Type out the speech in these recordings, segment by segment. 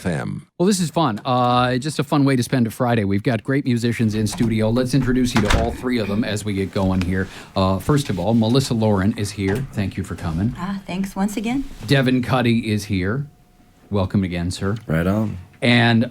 FM. Well, this is fun. Just a fun way to spend a Friday. We've got great musicians in studio. Let's introduce you to all three of them as we get going here. First of all, Melissa Lauren is here. Thank you for coming. Thanks once again. Devin Cuddy is here. Welcome again, sir. Right on. And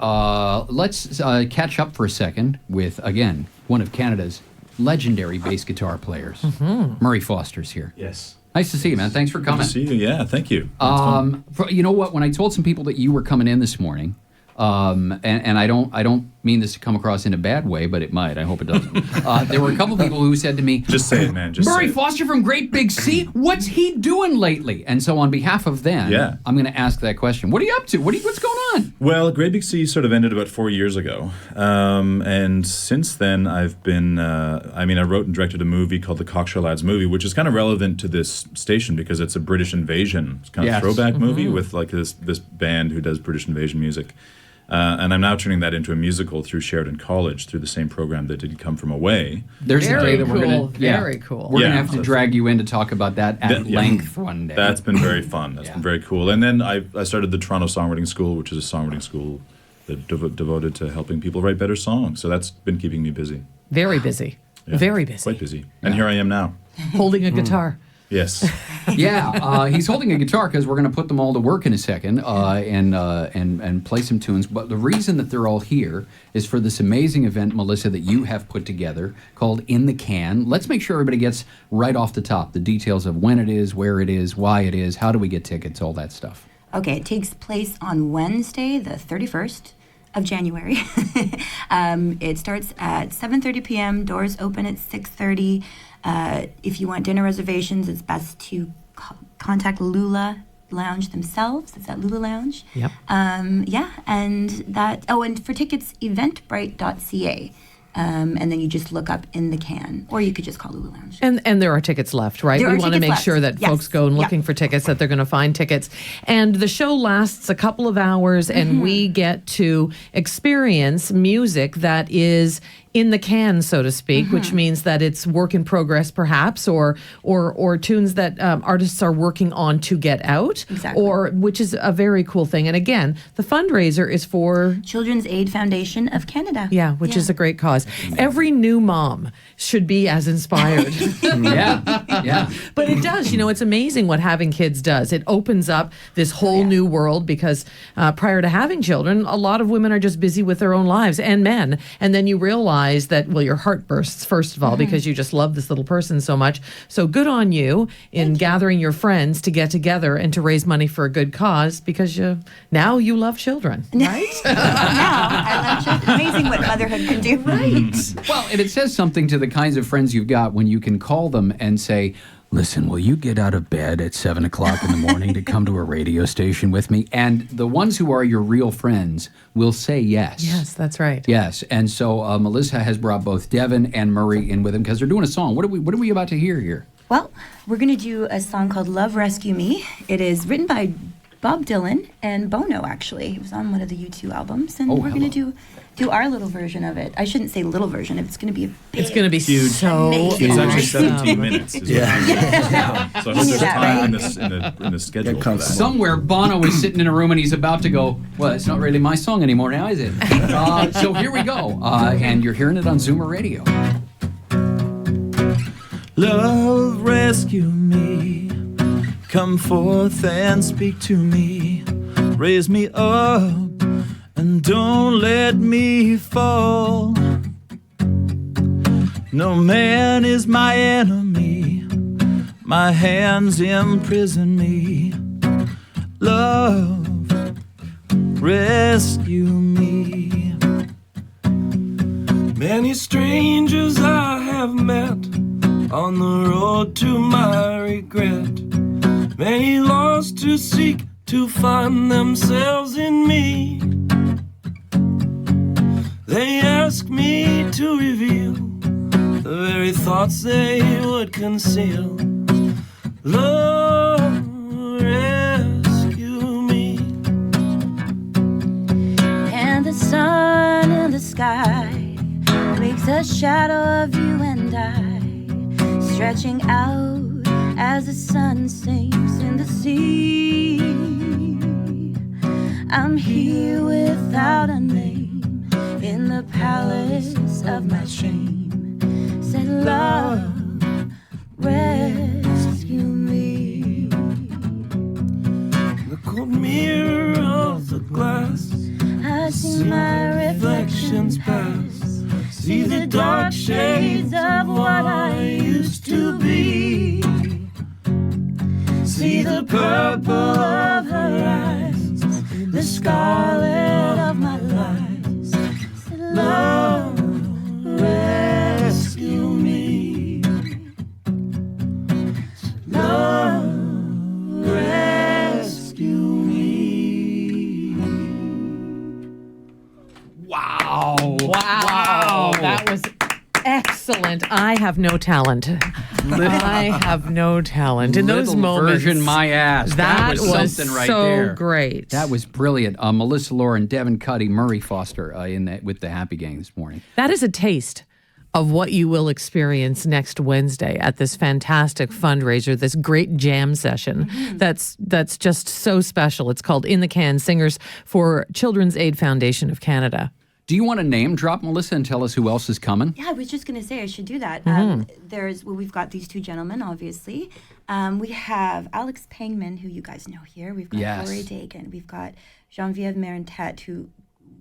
let's catch up for a second with, again, one of Canada's legendary bass guitar players. Murray Foster's here. Yes. Nice to see you, man. Thanks for coming. Good to see you. Yeah, thank you. You know what? When I told some people that you were coming in this morning, and I don't mean this to come across in a bad way, but it might. I hope it doesn't. There were a couple people who said to me, Just say it, man. Just Murray say it. Foster from Great Big Sea, what's he doing lately? And so on behalf of them, I'm going to ask that question. What are you up to? What's going on? Well, Great Big Sea sort of ended about 4 years ago. And since then, I've been, I wrote and directed a movie called The Cocksure Lads Movie, which is kind of relevant to this station because it's a British invasion kind of throwback movie with like this band who does British invasion music. And I'm now turning that into a musical through Sheridan College, through the same program that did Come From Away. There's a day that we're going to... Very cool. We're going to have to drag you in to talk about that at length one day. That's been very fun. That's been very cool. And then I started the Toronto Songwriting School, which is a songwriting school that devoted to helping people write better songs. So that's been keeping me busy. Very busy. Yeah, Very busy. Quite busy. And here I am now. Holding a guitar. Yes. He's holding a guitar because we're going to put them all to work in a second and play some tunes. But the reason that they're all here is for this amazing event, Melissa, that you have put together called In the Can. Let's make sure everybody gets right off the top the details of when it is, where it is, why it is, how do we get tickets, all that stuff. Okay, it takes place on Wednesday, the 31st of January. It starts at 7:30 p.m. Doors open at 6:30. If you want dinner reservations, it's best to contact Lula Lounge themselves. It's at Lula Lounge. Yep. And that. Oh, and for tickets, eventbrite.ca. And then you just look up In the Can, or you could just call Lula Lounge. And there are tickets left, right? There we are want to tickets make left. sure that Yes. folks go and looking for tickets, that they're going to find tickets. And the show lasts a couple of hours, and we get to experience music that is in the can, so to speak, which means that it's work in progress, perhaps, or tunes that artists are working on to get out, Exactly. or which is a very cool thing. And again, the fundraiser is for Children's Aid Foundation of Canada. which is a great cause. Every new mom should be as inspired. Yeah. But it does, it's amazing what having kids does. It opens up this whole new world because prior to having children, a lot of women are just busy with their own lives, and men. And then you realize that, your heart bursts, first of all, because you just love this little person so much. So good on you in gathering your friends to get together and to raise money for a good cause, because now you love children, right? Now, I love children. Amazing what motherhood can do. Right. Well, and it says something to the kinds of friends you've got when you can call them and say, listen, will you get out of bed at 7 o'clock in the morning to come to a radio station with me? And the ones who are your real friends will say yes. Yes, that's right. Yes. And so Melissa has brought both Devin and Murray in with him because they're doing a song. What are we about to hear here? Well, we're going to do a song called Love Rescue Me. It is written by Bob Dylan and Bono, actually. It was on one of the U2 albums. And we're going to do our little version of it. I shouldn't say little version. It's going to be a big, It's going to be Huge. so Amazing. It's actually awesome. 17 minutes. Is what I'm saying. So I hope there's that, time right? in the schedule for comes that. Somewhere Bono is sitting in a room and he's about to go, well, it's not really my song anymore now, is it? So here we go. And you're hearing it on Zoomer Radio. Love, rescue me. Come forth and speak to me. Raise me up and don't let me fall. No man is my enemy. My hands imprison me. Love, rescue me. Many strangers I have met on the road to my regret. Many lost to seek to find themselves in me. They ask me to reveal the very thoughts they would conceal. Love, rescue me. And the sun in the sky makes a shadow of you and I, stretching out as the sun sinks in the sea. I'm here without a name in the palace of my shame. Said love, rescue me. The cold mirror of the glass, I see my reflections pass. see the dark shades of what I used to be. See the purple of her eyes, The scarlet of my lies. Said love, rescue me. Love, rescue me. Wow. Wow, that was excellent. I have no talent. I have no talent. In those Little moments, version my ass. that was was something right so there. great. That was brilliant. Melissa Lauren, Devin Cuddy, Murray Foster with the Happy Gang this morning. That is a taste of what you will experience next Wednesday at this fantastic fundraiser, this great jam session. That's just so special. It's called In the Can, Singers for Children's Aid Foundation of Canada. Do you want to name drop, Melissa, and tell us who else is coming? Yeah, I was just going to say I should do that. We've got these two gentlemen, obviously. We have Alex Pangman, who you guys know here. We've got Yes. Gloria Dagan. We've got Geneviève Marentet, who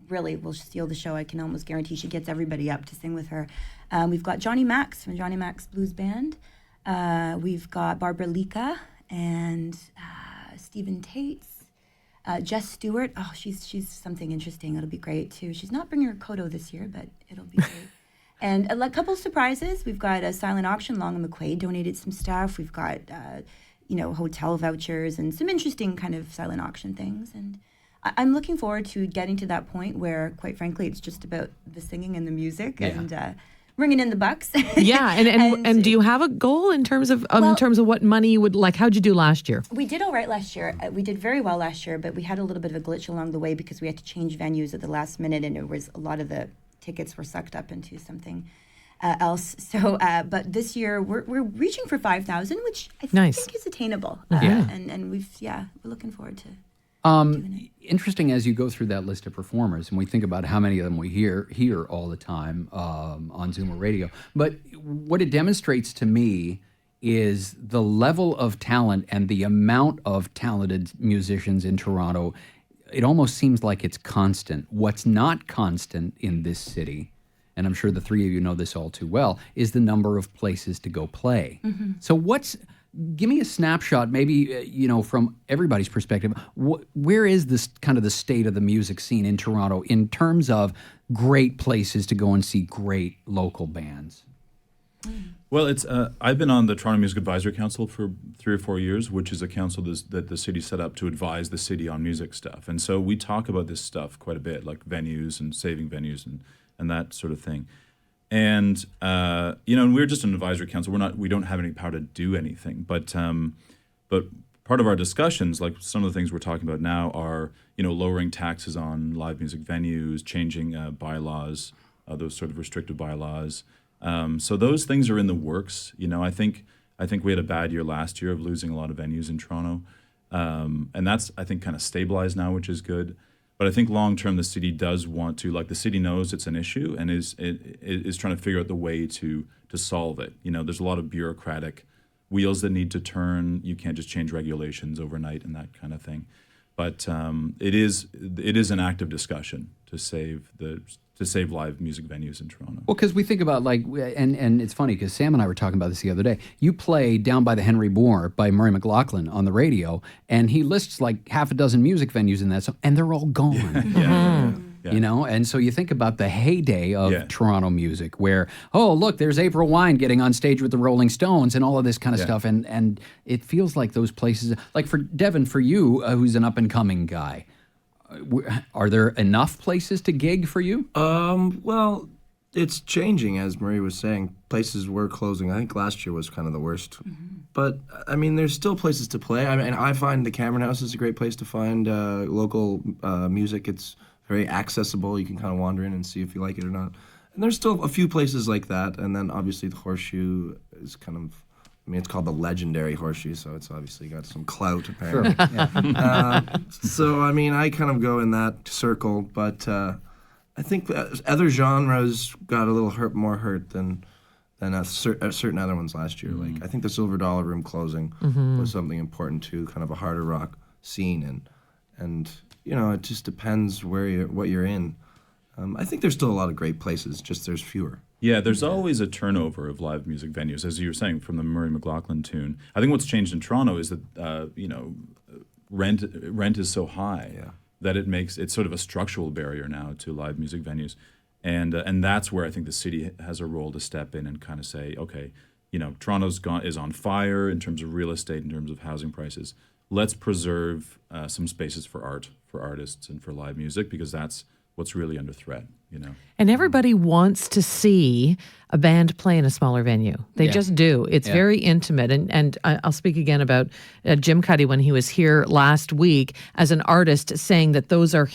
really will steal the show. I can almost guarantee she gets everybody up to sing with her. We've got Johnny Max from Johnny Max Blues Band. We've got Barbara Lika and Stephen Tates. Jess Stewart, she's something interesting. It'll be great too. She's not bringing her Kodo this year, but it'll be great. And a couple of surprises. We've got a silent auction. Long and McQuaid donated some stuff. We've got hotel vouchers and some interesting kind of silent auction things. And I'm looking forward to getting to that point where, quite frankly, it's just about the singing and the music and bringing in the bucks. Yeah, and do you have a goal in terms of what money you would like? How'd you do last year? We did all right last year. We did very well last year, but we had a little bit of a glitch along the way because we had to change venues at the last minute, and it was a lot of the tickets were sucked up into something else. So, but this year we're reaching for 5,000, which I think is attainable. And we're looking forward to. Interesting as you go through that list of performers, and we think about how many of them we hear all the time on Zoom or radio. But what it demonstrates to me is the level of talent and the amount of talented musicians in Toronto. It almost seems like it's constant. What's not constant in this city, and I'm sure the three of you know this all too well, is the number of places to go play. So give me a snapshot, maybe, from everybody's perspective. Where is this kind of the state of the music scene in Toronto in terms of great places to go and see great local bands? Well, it's I've been on the Toronto Music Advisory Council for 3 or 4 years, which is a council that the city set up to advise the city on music stuff. And so we talk about this stuff quite a bit, like venues and saving venues and that sort of thing. And and we're just an advisory council. We don't have any power to do anything. But part of our discussions, like some of the things we're talking about now, are lowering taxes on live music venues, changing bylaws, those sort of restrictive bylaws. So those things are in the works. I think we had a bad year last year of losing a lot of venues in Toronto, and that's I think kind of stabilized now, which is good. But I think long term, the city does want to, the city knows it's an issue and is trying to figure out the way to solve it. There's a lot of bureaucratic wheels that need to turn. You can't just change regulations overnight and that kind of thing. But it is an active discussion to save live music venues in Toronto. Well, because we think about and it's funny because Sam and I were talking about this the other day. You play Down by the Henry Moore by Murray McLaughlin on the radio, and he lists like half a dozen music venues in that song, and they're all gone. Yeah. And so you think about the heyday of Toronto music where, oh, look, there's April Wine getting on stage with the Rolling Stones and all of this kind of stuff. And it feels like those places, like for Devin, for you, who's an up-and-coming guy, are there enough places to gig for you? Well, it's changing, as Marie was saying. Places were closing. I think last year was kind of the worst. But, I mean, there's still places to play. I find the Cameron House is a great place to find local music. It's very accessible. You can kind of wander in and see if you like it or not. And there's still a few places like that. And then, obviously, the Horseshoe is kind of I mean, it's called the Legendary Horseshoe, so it's obviously got some clout, apparently. So, I mean, I kind of go in that circle, but I think other genres got a little more hurt than certain other ones last year. Like, I think the Silver Dollar Room closing was something important too, kind of a harder rock scene, and you know, it just depends what you're in. I think there's still a lot of great places, just there's fewer. Yeah, there's always a turnover of live music venues, as you were saying, from the Murray McLaughlin tune. I think what's changed in Toronto is that you know, rent is so high that it's sort of a structural barrier now to live music venues, and that's where I think the city has a role to step in and kind of say, okay, you know, Toronto's is on fire in terms of real estate, in terms of housing prices. Let's preserve some spaces for art, for artists, and for live music, because that's what's really under threat, you know. And everybody wants to see a band play in a smaller venue. They just do. It's very intimate. And I'll speak again about Jim Cuddy when he was here last week as an artist, saying that those are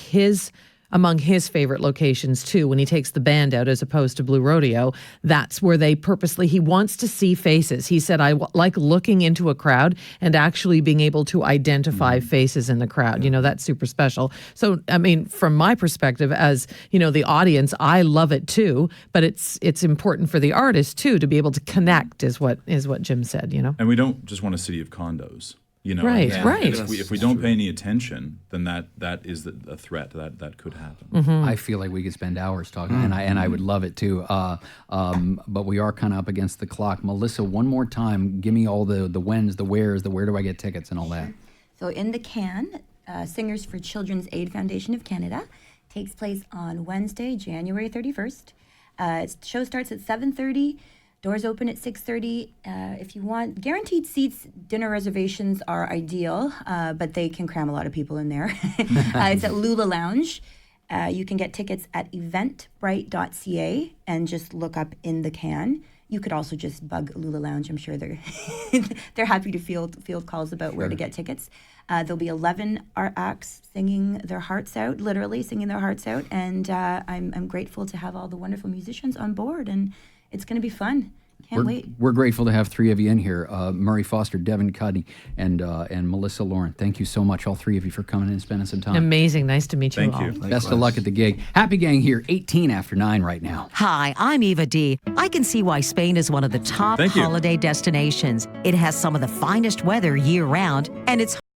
among his favorite locations too. When he takes the band out as opposed to Blue Rodeo, that's where he wants to see faces. He said, I like looking into a crowd and actually being able to identify faces in the crowd. You know, that's super special. So, I mean, from my perspective as, you know, the audience, I love it too, but it's important for the artist too to be able to connect is what Jim said, you know. And we don't just want a city of condos. You know, right. If we don't pay any attention, then that is a threat that could happen. I feel like we could spend hours talking, and I would love it too. But we are kind of up against the clock. Melissa, one more time, give me all the whens, the wheres, the where do I get tickets, and all that. So in the Can, Singers for Children's Aid Foundation of Canada takes place on Wednesday, January 31st. The show starts at 7:30. Doors open at 6:30. If you want guaranteed seats, dinner reservations are ideal, but they can cram a lot of people in there. It's at Lula Lounge. You can get tickets at eventbrite.ca and just look up In the Can. You could also just bug Lula Lounge. I'm sure they're they're happy to field calls about where to get tickets. There'll be 11 art acts singing their hearts out, literally singing their hearts out, and I'm grateful to have all the wonderful musicians on board, and it's going to be fun. Can't wait. We're grateful to have three of you in here, Murray Foster, Devin Cuddy, and Melissa Lauren. Thank you so much, all three of you, for coming in and spending some time. Amazing. Nice to meet you all. Thank you. Best of luck at the gig. Happy Gang here, 18 after 9 right now. Hi, I'm Eva D. I can see why Spain is one of the top Thank you. holiday destinations. It has some of the finest weather year-round, and it's